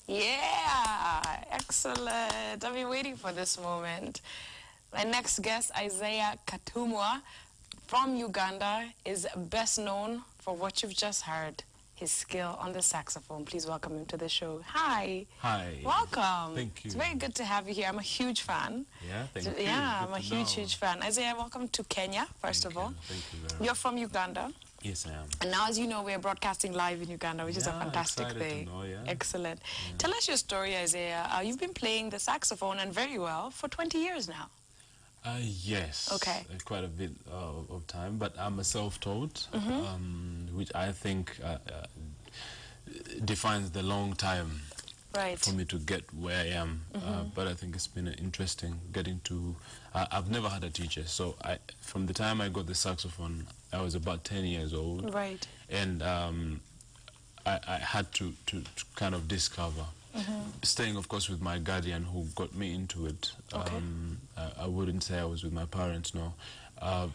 Yeah, excellent. I've been waiting for this moment. My next guest, Isaiah Katumwa from Uganda, is best known for what you've just heard, his skill on the saxophone. Please welcome him to the show. Hi. Hi. Welcome. Thank you. It's very good to have you here. I'm a huge fan. Yeah, thank you. Yeah, Good I'm a huge fan. Isaiah, welcome to Kenya, first of all. Thank you very much. You're from Uganda. Yes, I am. And now, as you know, we're broadcasting live in Uganda, which is a fantastic thing. To know, yeah. Excellent. Yeah. Tell us your story, Isaiah. You've been playing the saxophone, and very well, for 20 years now. Yes. Okay. Quite a bit of time, but I'm a self-taught, which I think defines the long time for me to get where I am. But I think it's been interesting getting to... I've never had a teacher, so from the time I got the saxophone, I was about 10 years old. Right. And I had to kind of discover. Staying, of course, with my guardian who got me into it. Okay. I wouldn't say I was with my parents, no. I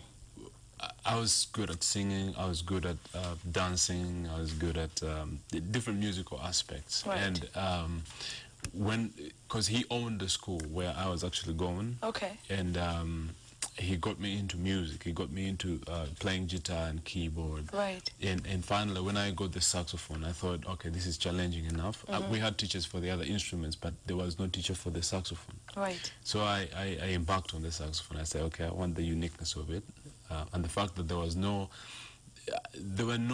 was good at singing, I was good at dancing, I was good at different musical aspects. Right. And because he owned the school where I was actually going. Okay. And he got me into music. He got me into playing guitar and keyboard. Right. And finally, when I got the saxophone, I thought, okay, this is challenging enough. We had teachers for the other instruments, but there was no teacher for the saxophone. Right. So I embarked on the saxophone. I said, okay, I want the uniqueness of it. And the fact that there were no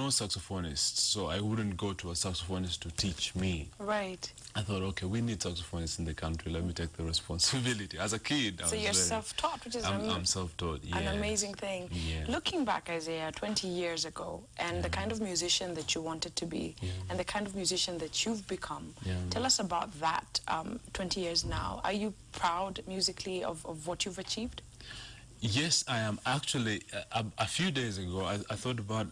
saxophonists, so I wouldn't go to a saxophonist to teach me. Right. I thought, okay, we need saxophonists in the country. Let me take the responsibility. As a kid, so you're self-taught, which is I'm self-taught. Yeah. An amazing thing. Yeah. Looking back, Isaiah, 20 years ago, and the kind of musician that you wanted to be, and the kind of musician that you've become. Tell us about that. 20 years now. Are you proud musically of what you've achieved? Yes, I am. Actually, a few days ago, I thought about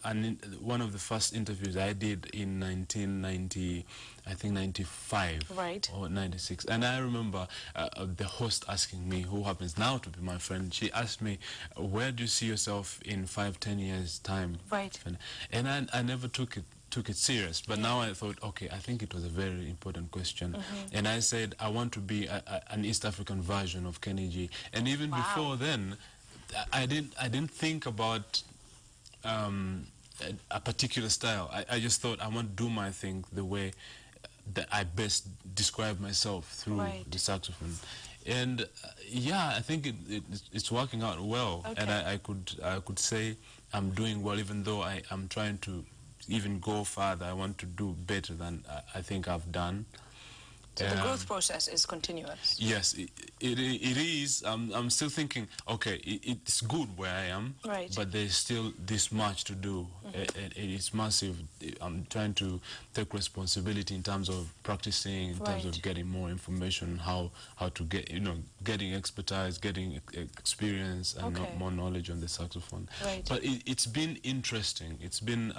one of the first interviews I did in 1990, I think 95 right. or 96. And I remember the host asking me, who happens now to be my friend, she asked me, where do you see yourself in 5-10 years' time? Right. And I never took it serious, but now I thought, okay, I think it was a very important question. And I said, I want to be an East African version of Kenny G. And even before then, I didn't think about a particular style. I just thought I want to do my thing the way that I best describe myself through the saxophone. And yeah, I think it's working out well. Okay. And I could say I'm doing well, even though I'm trying to even go further. I want to do better than I think I've done. So the growth process is continuous. Yes, it is. I'm still thinking, okay, it's good where I am, but there's still this much to do. It's massive. I'm trying to take responsibility in terms of practicing, in terms of getting more information, how to get, getting expertise, getting experience, and more knowledge on the saxophone. But it's been interesting. It's been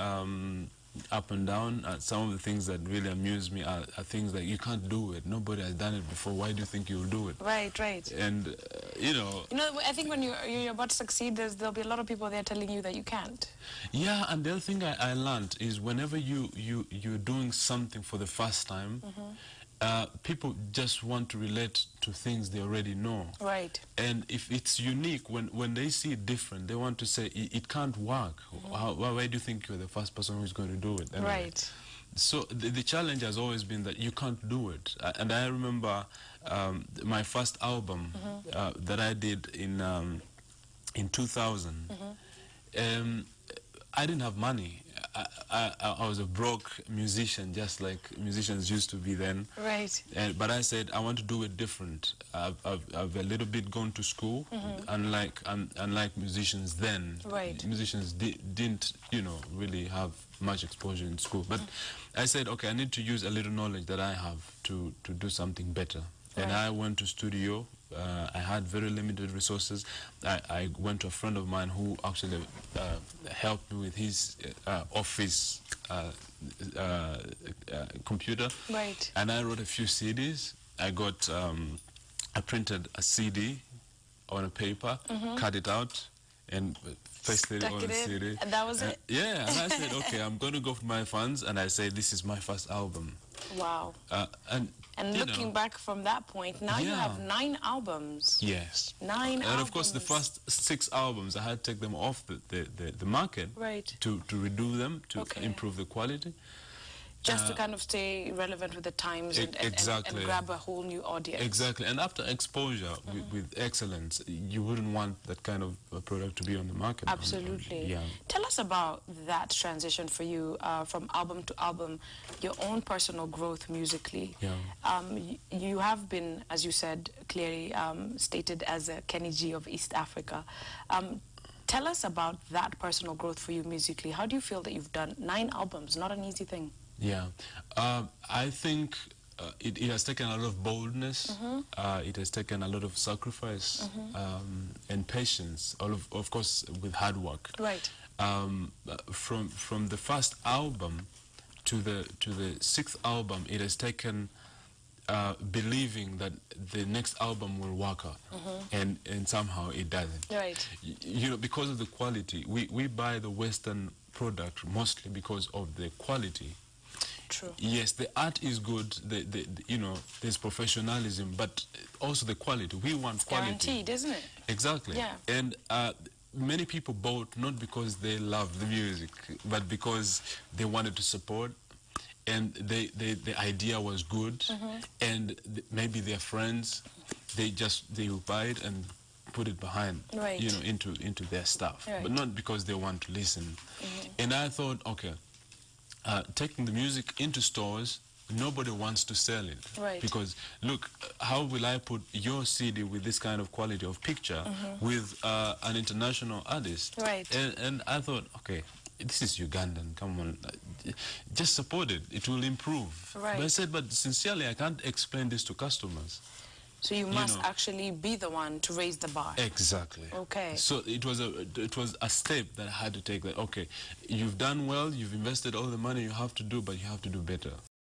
up and down. Some of the things that really amuse me are things like, you can't do it. Nobody has done it before. Why do you think you'll do it? Right. And, I think when you're about to succeed, there'll be a lot of people there telling you that you can't. Yeah, and the other thing I learned is whenever you're doing something for the first time, people just want to relate to things they already know. Right. And if it's unique, when they see it different, they want to say, it can't work. Why do you think you're the first person who's going to do it? Anyway. Right. So the challenge has always been that you can't do it. And I remember my first album that I did in 2000. I didn't have money. I was a broke musician, just like musicians used to be then. Right. But I said, I want to do it different. I've a little bit gone to school, unlike musicians then. Right. Musicians didn't, really have much exposure in school. But I said, okay, I need to use a little knowledge that I have to do something better. And I went to studio. I had very limited resources. I went to a friend of mine who actually helped me with his office computer. Right. And I wrote a few CDs. I printed a CD on a paper, cut it out, and pasted it on CD. And that was it? Yeah, and I said, okay, I'm going to go for my fans, and I said, this is my first album. Wow. And looking back from that point, now you have 9 albums. Yes. 9 albums. And of course, the first 6 albums, I had to take them off the market to redo them, to improve the quality. Just to kind of stay relevant with the times and grab a whole new audience. Exactly. And after exposure with excellence, you wouldn't want that kind of product to be on the market. Absolutely. Yeah. Tell us about that transition for you from album to album, your own personal growth musically. Yeah. You have been, as you said, clearly stated as a Kenny G of East Africa. Tell us about that personal growth for you musically. How do you feel that you've done 9 albums? Not an easy thing. Yeah, I think it has taken a lot of boldness. It has taken a lot of sacrifice and patience. Of course, with hard work. Right. From the first album to the 6th album, it has taken believing that the next album will work out, and somehow it doesn't. Right. You know, because of the quality, we buy the Western product mostly because of the quality. True. Yes, the art is good. You know, there's professionalism, but also the quality. We want quality. Guaranteed, isn't it? Exactly. Yeah. And many people bought not because they love the music, but because they wanted to support, and the idea was good, and maybe their friends, they will buy it and put it behind, you know, into their stuff, but not because they want to listen. And I thought, okay. Taking the music into stores, nobody wants to sell it. Right. Because, look, how will I put your CD with this kind of quality of picture with an international artist? Right. And I thought, okay, this is Ugandan, come on, just support it, it will improve. Right. But I said, but sincerely, I can't explain this to customers. So you must actually be the one to raise the bar. Exactly. Okay. So it was a step that I had to take. That okay, you've done well, you've invested all the money you have to do, but you have to do better.